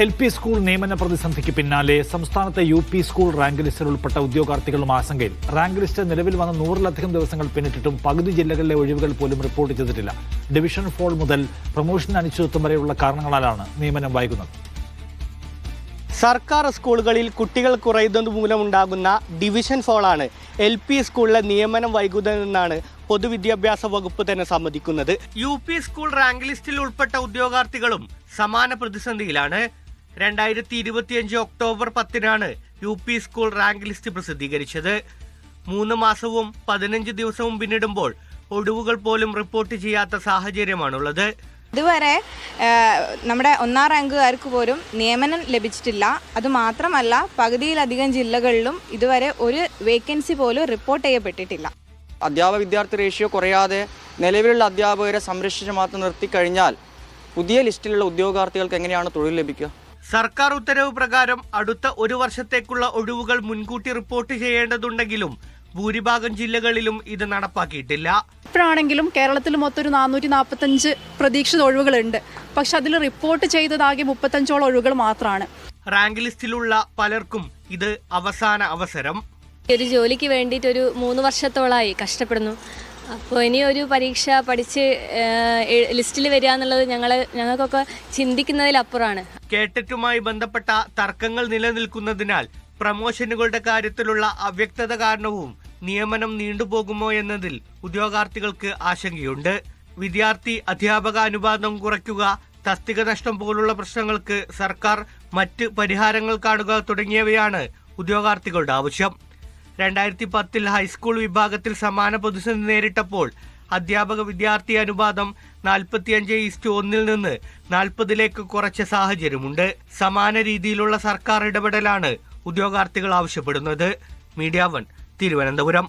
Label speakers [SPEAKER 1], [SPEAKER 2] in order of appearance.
[SPEAKER 1] LP. School നിയമന പ്രതിസന്ധിക്ക് പിന്നാലെ സംസ്ഥാനത്തെ യു.പി. സ്കൂൾ റാങ്ക് ലിസ്റ്റിൽ ഉൾപ്പെട്ട ഉദ്യോഗാർത്ഥികളും ആശങ്കയിൽ. റാങ്ക് ലിസ്റ്റ് നിലവിൽ വന്ന 100-ലധികം ദിവസങ്ങൾ പിന്നിട്ടിട്ടും പകുതി ജില്ലകളിലെ ഒഴിവുകൾ പോലും റിപ്പോർട്ട് ചെയ്തിട്ടില്ല. ഡിവിഷൻ ഫോൾ മുതൽ പ്രൊമോഷൻ അനിശ്ചിതത്വം വരെയുള്ള കാരണങ്ങളാലാണ് നിയമനം വൈകുന്നത്.
[SPEAKER 2] സർക്കാർ സ്കൂളുകളിൽ കുട്ടികൾ കുറയുന്നത് മൂലമുണ്ടാകുന്ന ഡിവിഷൻ ഫോളാണ് എൽ.പി. സ്കൂളിലെ നിയമനം വൈകുന്നതെന്നാണ് പൊതുവിദ്യാഭ്യാസ വകുപ്പ് തന്നെ സമ്മതിക്കുന്നത്. യു.പി. സ്കൂൾ റാങ്ക് ലിസ്റ്റിൽ ഉൾപ്പെട്ട ഉദ്യോഗാർത്ഥികളും സമാന പ്രതിസന്ധിയിലാണ്. 2025 October 10 UP. School rank list പ്രസിദ്ധീകരിച്ചത്. 3 മാസവും 15 ദിവസവും പിന്നിടുമ്പോൾ ഒഴിവുകൾ പോലും റിപ്പോർട്ട് ചെയ്യാത്ത സാഹചര്യമാണുള്ളത്.
[SPEAKER 3] ഇതുവരെ നമ്മുടെ 1-ാം റാങ്കുകാർക്ക് പോലും നിയമനം ലഭിച്ചിട്ടില്ല. അതുമാത്രമല്ല, പകുതിയിലധികം ജില്ലകളിലും ഇതുവരെ ഒരു വേക്കൻസി പോലും റിപ്പോർട്ട് ചെയ്യപ്പെട്ടിട്ടില്ല.
[SPEAKER 4] അധ്യാപക വിദ്യാർത്ഥി റേഷ്യോ കുറയാതെ നിലവിലുള്ള അധ്യാപകരെ സംരക്ഷിച്ച് മാത്രം നിർത്തിക്കഴിഞ്ഞാൽ പുതിയ ലിസ്റ്റിലുള്ള ഉദ്യോഗാർത്ഥികൾക്ക് എങ്ങനെയാണ് തൊഴിൽ ലഭിക്കുക?
[SPEAKER 2] സർക്കാർ ഉത്തരവ് പ്രകാരം അടുത്ത 1 വർഷത്തേക്കുള്ള ഒഴിവുകൾ മുൻകൂട്ടി റിപ്പോർട്ട് ചെയ്യേണ്ടതുണ്ടെങ്കിലും ഭൂരിഭാഗം ജില്ലകളിലും ഇത് നടപ്പാക്കിയിട്ടില്ല.
[SPEAKER 5] ഇപ്പോഴാണെങ്കിലും കേരളത്തിൽ മൊത്തം ഒരു 445 പ്രതീക്ഷിത ഒഴിവുകളുണ്ട്. പക്ഷെ അതിൽ റിപ്പോർട്ട് ചെയ്തതാകെ 35ഓളം ഒഴിവുകൾ മാത്രമാണ്.
[SPEAKER 2] റാങ്ക് ലിസ്റ്റിലുള്ള പലർക്കും ഇത് അവസാന അവസരം.
[SPEAKER 6] ഒരു ജോലിക്ക് വേണ്ടിയിട്ട് ഒരു 3 വർഷത്തോളമായി കഷ്ടപ്പെടുന്നു. അപ്പോൾ ഇനി ഒരു പരീക്ഷ പഠിച്ച് ലിസ്റ്റിൽ വരിക എന്നുള്ളത് ഞങ്ങൾക്കൊക്കെ ചിന്തിക്കുന്നതിലപ്പുറമാണ്.
[SPEAKER 2] കേട്ടറ്റുമായി ബന്ധപ്പെട്ട തർക്കങ്ങൾ നിലനിൽക്കുന്നതിനാൽ പ്രമോഷനുകളുടെ കാര്യത്തിലുള്ള അവ്യക്തത കാരണവും നിയമനം നീണ്ടുപോകുമോ എന്നതിൽ ഉദ്യോഗാർത്ഥികൾക്ക് ആശങ്കയുണ്ട്. വിദ്യാർത്ഥി അധ്യാപക അനുപാതം കുറയ്ക്കുക, തസ്തിക നഷ്ടം പോലുള്ള പ്രശ്നങ്ങൾക്ക് സർക്കാർ മറ്റ് പരിഹാരങ്ങൾ കാണുക തുടങ്ങിയവയാണ് ഉദ്യോഗാർത്ഥികളുടെ ആവശ്യം. 2010 ഹൈസ്കൂൾ വിഭാഗത്തിൽ സമാന പ്രതിസന്ധി നേരിട്ടപ്പോൾ അധ്യാപക വിദ്യാർത്ഥി അനുപാതം 45:1 നിന്ന് 40 കുറച്ച സാഹചര്യമുണ്ട്. സമാന രീതിയിലുള്ള സർക്കാർ ഇടപെടലാണ് ഉദ്യോഗാർത്ഥികൾ ആവശ്യപ്പെടുന്നത്. മീഡിയ 1 തിരുവനന്തപുരം.